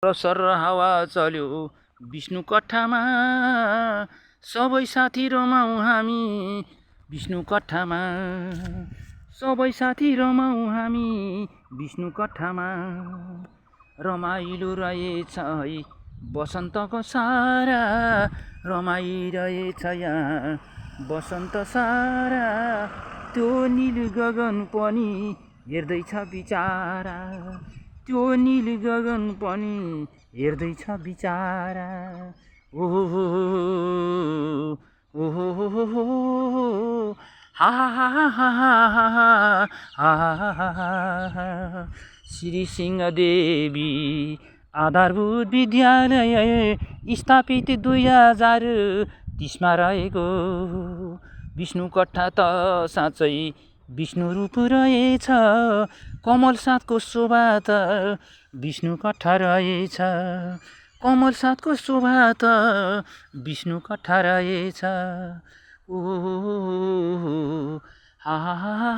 सरसर हावा चल्यो विष्णु कट्ठामा, सबै साथी रमाउँ हामी विष्णु कट्ठामा, सबै साथी रमाउँ हामी विष्णु कट्ठामा। रमाइलो रहेछ है बसन्तको सारा, रमाइरहेछ यहाँ बसन्त सारा, त्यो नील गगन पनि हेर्दैछ बिचारा, त्यो नील गगन पनि हेर्दैछ बिचारा। ओहो ओहो हा हा हा हा। श्री सिंहदेवी आधारभूत विद्यालय स्थापित 2030मा रहेको विष्णु कट्ठा त साँच्चै विष्णु रूप रहेछ, कमल साथको शोभा त विष्णु कट्ठा रहेछ, कमल साथको शोभा त विष्णु कट्ठा रहेछ। ओ हा हा हा।